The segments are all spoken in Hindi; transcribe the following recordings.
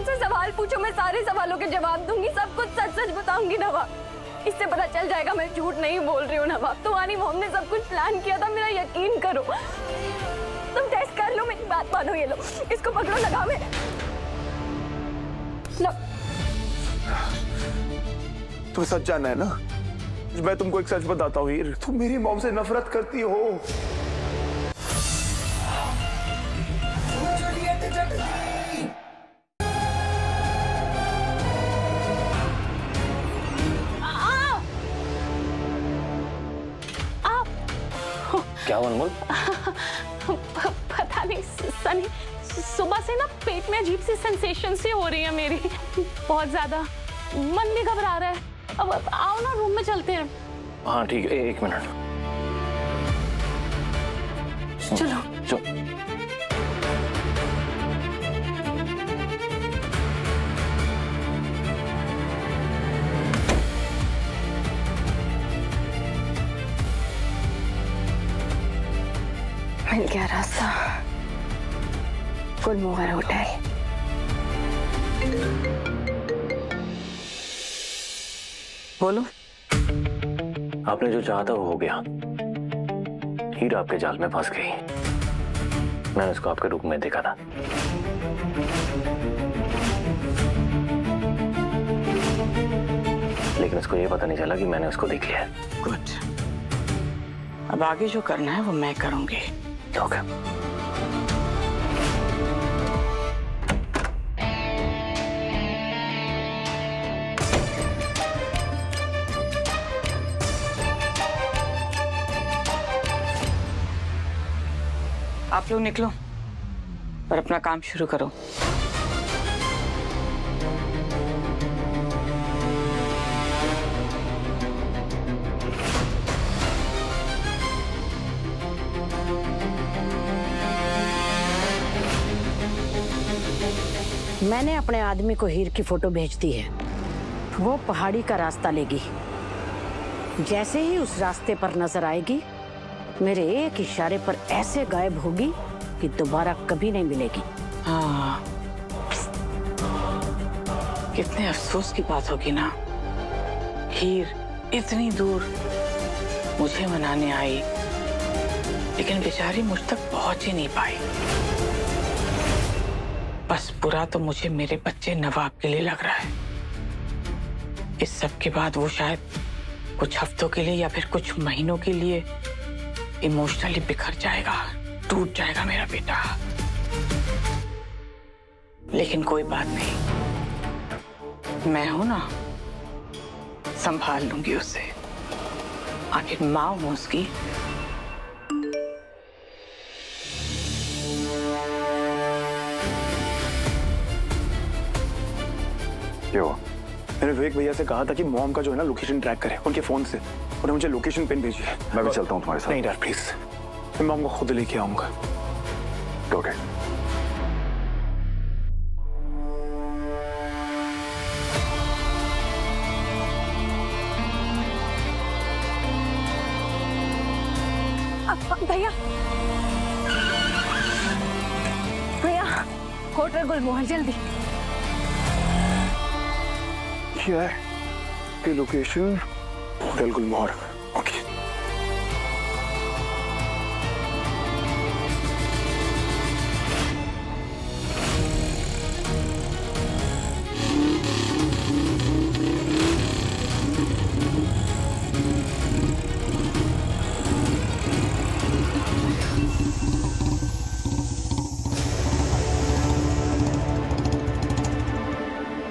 मुझसे सवाल पूछो, मैं सारे सवालों के जवाब दूंगी, सब कुछ सच सच बताऊंगी नवाब। इससे पता चल जाएगा मैं झूठ नहीं बोल रही हूँ नवाब। तुम्हारी मॉम ने सब कुछ प्लान किया था, मेरा यकीन करो। तुम टेस्ट कर लो, मेरी बात मानो। ये लो, इसको पकड़ो, लगाओ में लो। तुम्हें सच जानना है ना? मैं तुमको एक सच बताता हूँ हीर, तुम मेरी मॉम से नफरत करती हो। क्या हुआ अनमोल? पता नहीं सनी, सुबह से ना पेट में अजीब सी सेंसेशन सी हो रही है मेरी, बहुत ज्यादा। मन भी घबरा रहा है। अब आओ ना, रूम में चलते हैं। हाँ ठीक है, एक मिनट। चलो चलो। मिल गया रास्ता, गुलमोहर होटल। बोलो। आपने जो चाहा था वो हो गया। हीर आपके जाल में फंस गई। मैंने उसको आपके रूप में देखा था। लेकिन उसको ये पता नहीं चला कि मैंने उसको देख लिया है। गुड। अब आगे जो करना है वो मैं करूंगी। ओके। आप लोग निकलो और अपना काम शुरू करो। मैंने अपने आदमी को हीर की फोटो भेज दी है। वो पहाड़ी का रास्ता लेगी। जैसे ही उस रास्ते पर नजर आएगी, मेरे एक इशारे पर ऐसे गायब होगी कि दोबारा कभी नहीं मिलेगी। हाँ, कितने अफसोस की बात होगी ना। हीर इतनी दूर मुझे मनाने आई, लेकिन बेचारी मुझ तक पहुंच ही नहीं पाई। बस बुरा तो मुझे मेरे बच्चे नवाब के लिए लग रहा है। इस सब के बाद वो शायद कुछ हफ्तों के लिए या फिर कुछ महीनों के लिए इमोशनली बिखर जाएगा, टूट जाएगा मेरा बेटा। लेकिन कोई बात नहीं, मैं हूं ना, संभाल लूंगी उसे। आखिर मां हूं उसकी। क्या हुआ? मैंने विवेक भैया से कहा था कि मॉम का जो है ना लोकेशन ट्रैक करे उनके फोन से। उन्होंने मुझे लोकेशन पिन भेजी है। मैं भी चलता हूँ तुम्हारे साथ। नहीं डर, प्लीज। मैं मॉम को खुद लेके आऊंगा। ओके। भैया, भैया, होटल गुलमोहर, जल्दी। क्या है कि लोकेशन होटल गुलमोहर। ओके।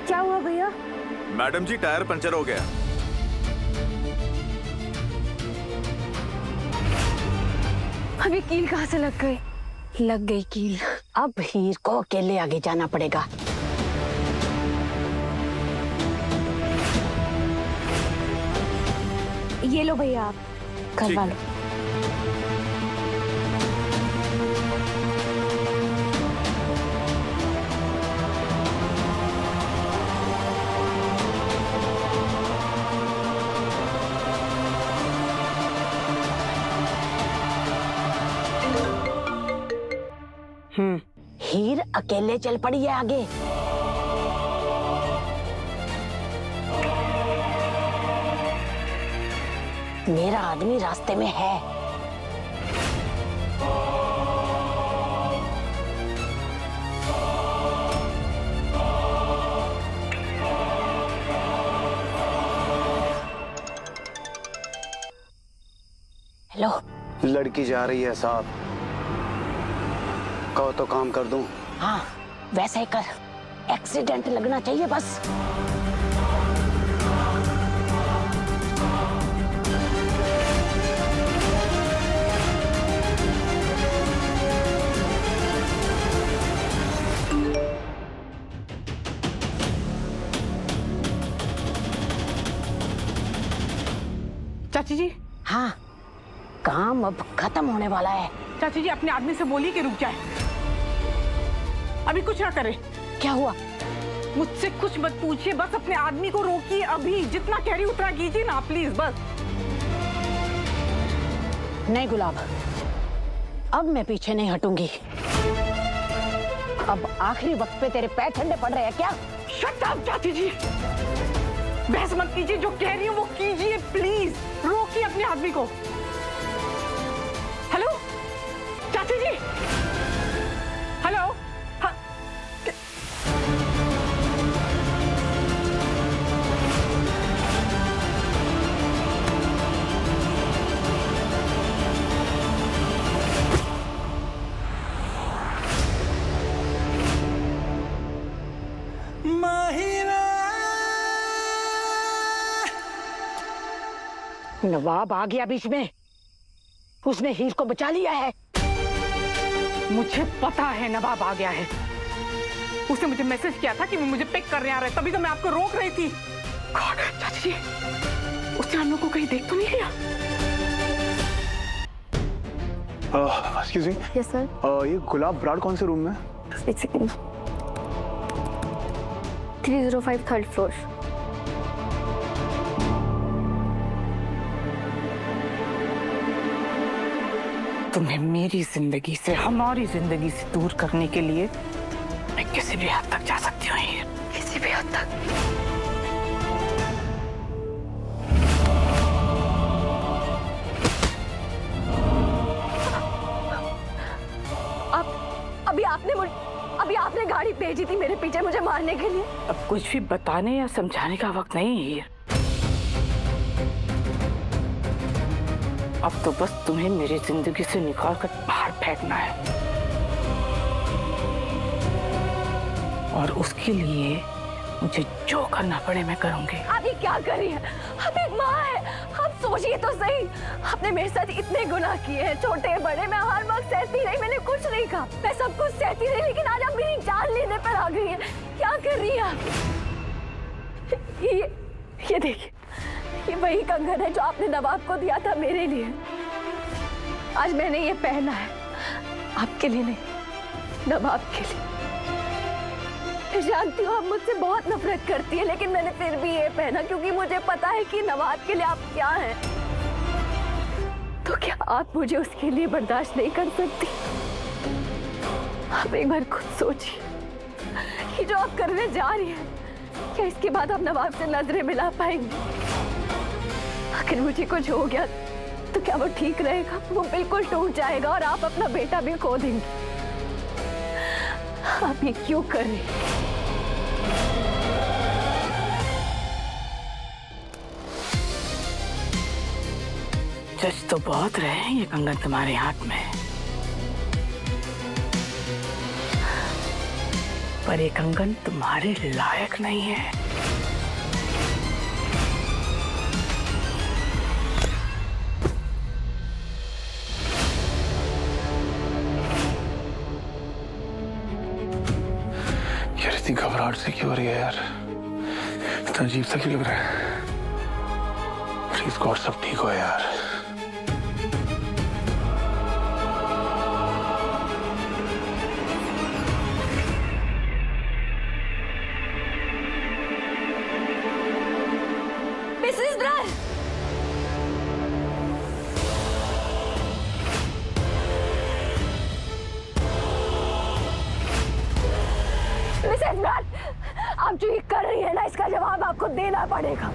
क्या हुआ भैया? मैडम जी, टायर पंचर हो गया। अभी कील कहाँ से लग गई? लग गई कील। अब हीर को अकेले आगे जाना पड़ेगा। ये लो भैया, आप करवा लो। हीर अकेले चल पड़ी है आगे। मेरा आदमी रास्ते में है। हेलो, लड़की जा रही है साहब, कहो तो काम कर दूं। हाँ वैसे ही कर, एक्सीडेंट लगना चाहिए बस। चाची जी, हाँ काम अब खत्म होने वाला है। चाची जी अपने आदमी से बोलिए कि रुक जाए, अभी कुछ ना करे। क्या हुआ? मुझसे कुछ मत पूछिए, बस अपने आदमी को रोकिए। अभी जितना कह रही उतना कीजिए ना प्लीज, बस। नहीं गुलाब, अब मैं पीछे नहीं हटूंगी। अब आखिरी वक्त पे तेरे पैर ठंडे पड़ रहे हैं क्या? शट अप चाची जी, बहस मत कीजिए, जो कह रही हूँ वो कीजिए प्लीज। रोकिए अपने आदमी को। हेलो चाची जी, हेलो। हाँ। नवाब आ गया बीच में, उसने हीर को बचा लिया है। मुझे पता है नवाब आ गया है, उसने मुझे मैसेज किया था कि वो मुझे पिक करने आ रहा है, तभी तो मैं आपको रोक रही थी। गॉड, चाची जी, उसने हम लोग को कहीं देख तो नहीं लिया? Excuse me. Yes sir. ये गुलाब ब्राड कौन से रूम में? एक सेकंड। 305 third floor. तुम्हें मेरी जिंदगी से, हमारी जिंदगी से दूर करने के लिए मैं किसी भी हद तक जा सकती हूँ हीर, किसी भी हद तक। अभी आपने गाड़ी भेजी थी मेरे पीछे मुझे मारने के लिए। अब कुछ भी बताने या समझाने का वक्त नहीं है हीर। अब तो बस तुम्हें मेरी जिंदगी से निकाल कर बाहर फेंकना है, और उसके लिए मुझे जो करना पड़े मैं करूंगी। आप ये क्या कर रही हैं? आप एक माँ है, आप सोचिए तो सही। आपने मेरे साथ इतने गुनाह किए हैं, छोटे बड़े, मैं हर वक्त सहती रही, मैंने कुछ नहीं कहा, मैं सब कुछ सहती रही, लेकिन आज आप मेरी जान लेने पर आ गई हैं। क्या कर रही हैं आप? ये देखिए, ये वही कंगन है जो आपने नवाब को दिया था मेरे लिए। आज मैंने ये पहना है, आपके लिए नहीं, नवाब के लिए। मैं जानती हूँ आप मुझसे बहुत नफरत करती है, लेकिन मैंने फिर भी ये पहना क्योंकि मुझे पता है कि नवाब के लिए आप क्या हैं। तो क्या आप मुझे उसके लिए बर्दाश्त नहीं कर सकती? आप एक बार खुद सोचिए, ये जो आप करने जा रही हैं, क्या इसके बाद आप नवाब से नजरें मिला पाएंगी? अगर मुझे कुछ हो गया तो क्या वो ठीक रहेगा? वो बिल्कुल टूट जाएगा और आप अपना बेटा भी खो देंगी। आप ये क्यों कर रही हैं? जज तो बहुत रहे हैं, ये कंगन तुम्हारे हाथ में, पर ये कंगन तुम्हारे लायक नहीं है। यार इतनी घबराहट से क्यों हो रही है यार? इतना अजीब सा क्यों लग रहा है? प्लीज गॉड सब ठीक हो यार। मिसेस ब्रार, मिसेस ब्रार, आप जो ये कर रही है ना, इसका जवाब आपको देना पड़ेगा।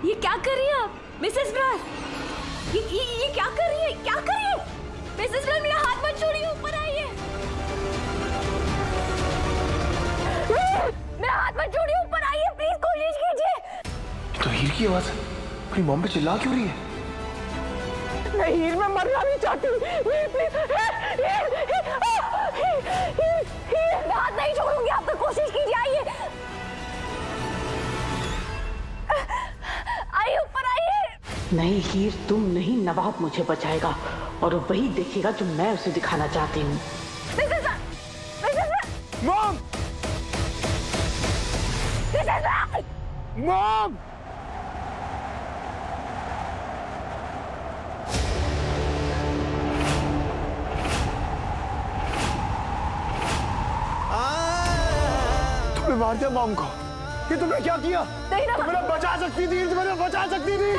ये क्या कर रही है आप मिसेस ब्रार? ये क्या कर रही है? क्या कर रही है मिसेस ब्रार? मेरा हाथ मत छोड़िए, ऊपर आइए। मेरा हाथ मत छोड़िए, ऊपर आइए प्लीज, कोशिश कीजिए। तो हीर की आवाज है। अपनी मॉम पे चिल्ला क्यों रही है? नहीं हीर, मैं मरना नहीं चाहती। हीर प्लीज, मैं हाथ नहीं छोड़ूंगी, आप तो कोशिश कीजिए, आइए आइए, ऊपर आइए। नहीं हीर, तुम नहीं, नवाब मुझे बचाएगा और वही देखेगा जो मैं उसे दिखाना चाहती हूँ। मॉम! मॉम! तुमने मार दिया मॉम को। ये तुमने क्या किया? नहीं ना, तुम्हें बचा सकती थी, तुम्हें बचा सकती थी।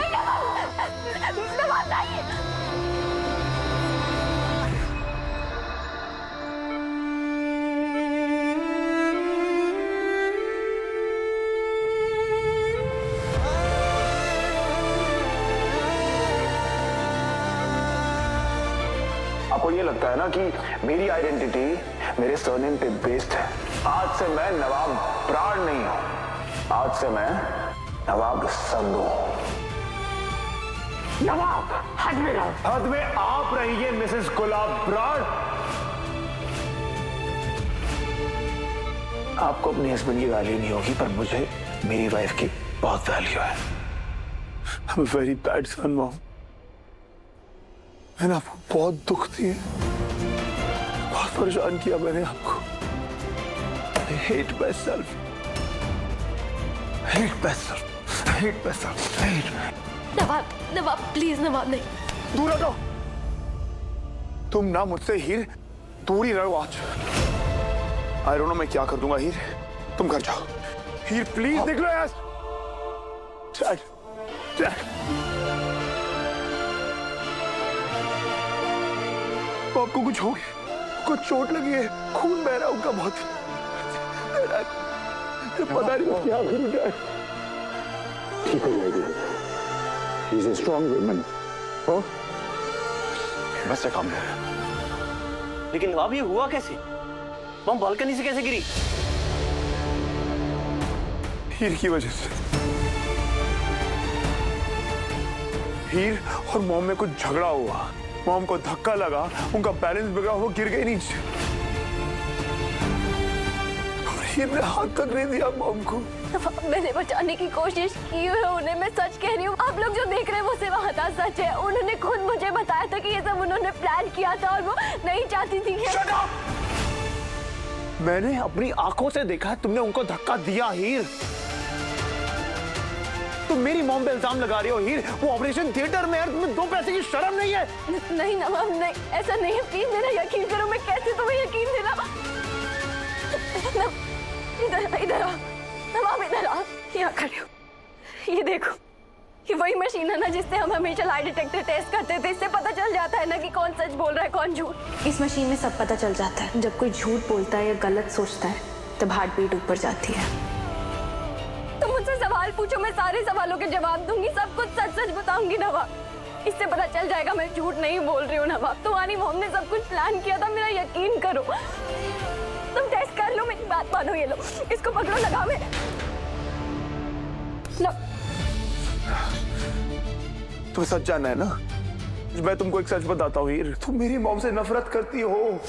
आपको ये लगता है ना कि मेरी आइडेंटिटी मेरे सरनेम पे बेस्ड है। आज से मैं नवाब ब्रार नहीं हूं, आज से मैं नवाब संधू हूं। नवाब हद में रहो। हद में आप रहिए मिसेस गुलाब ब्रार। आपको अपने हस्बैंड की वैल्यू नहीं होगी, पर मुझे मेरी वाइफ की बहुत वैल्यू है। I'm a very bad son, mom. मैंने आपको बहुत दुख दिए, बहुत परेशान किया मैंने आपको। I hate myself. Hate myself. Hate myself. Hate. Nawab please, Nawab नहीं। दूर हटो। तुम ना मुझसे हीर दूर ही रहो आज। आई डोंट नो मैं क्या कर दूंगा हीर, तुम घर जाओ। हीर प्लीज देख लो यार। Dad, dad. आपको कुछ हो गया, कुछ चोट लगी है, खून बह रहा है उनका बहुत। पता नहीं क्या करूं डैड। ठीक हो जाएगी। He is a strong woman. Oh? बस काम है। लेकिन नवाब, ये हुआ कैसे? मॉम बालकनी से कैसे गिरी? हीर की वजह से। हीर और मॉम में कुछ झगड़ा हुआ, मॉम को धक्का लगा, उनका बैलेंस बिगड़ा, वो गिर गई नीचे। और हीर ने हाथ तक नहीं दिया मॉम को। मैंने बचाने की कोशिश की है उन्हें, मैं सच कह रही हूँ। आप लोग जो देख रहे हैं वो सिर्फ आधा सच है। उन्होंने खुद मुझे बताया था कि ये सब उन्होंने प्लान किया था और वो नहीं चाहती थी कि... Shut up! मैंने अपनी आंखों से देखा तुमने उनको धक्का दिया हीर। तुम मेरी मॉम पे इल्जाम लगा रही हो हीर। वो ऑपरेशन थिएटर में है, तुम्हें दो पैसे की शर्म नहीं है? नहीं नवाब, नहीं, ऐसा नहीं है, प्लीज मेरा यकीन करो। मैं कैसे तुम्हें यकीन दिला? इधर आओ नवाब, इधर आओ, यहाँ खड़े हो। ये देखो, ये वही मशीन है ना जिससे हम हमेशा लाई डिटेक्टर टेस्ट करते थे। इससे पता चल जाता है ना कि कौन सच बोल रहा है कौन झूठ। इस मशीन में सब पता चल जाता है। जब कोई झूठ बोलता है या गलत सोचता है तब हार्ट बीट ऊपर जाती है। तुम मुझसे सवाल पूछो, मैं सारे सवालों के जवाब दूंगी, सब कुछ सच सच बताऊंगी नवाब। इससे पता चल जाएगा मैं झूठ नहीं बोल रही हूँ नवाब। तुम्हारी मॉम ने सब कुछ प्लान किया था, मेरा यकीन करो। तुम टेस्ट कर लो, मेरी बात मानो। ये लो, इसको पकड़ो, लगाओ में लो। तुम्हें सच जानना है ना? मैं तुमको एक सच बताता हूँ हीर, तुम मेरी मॉम से नफरत करती हो।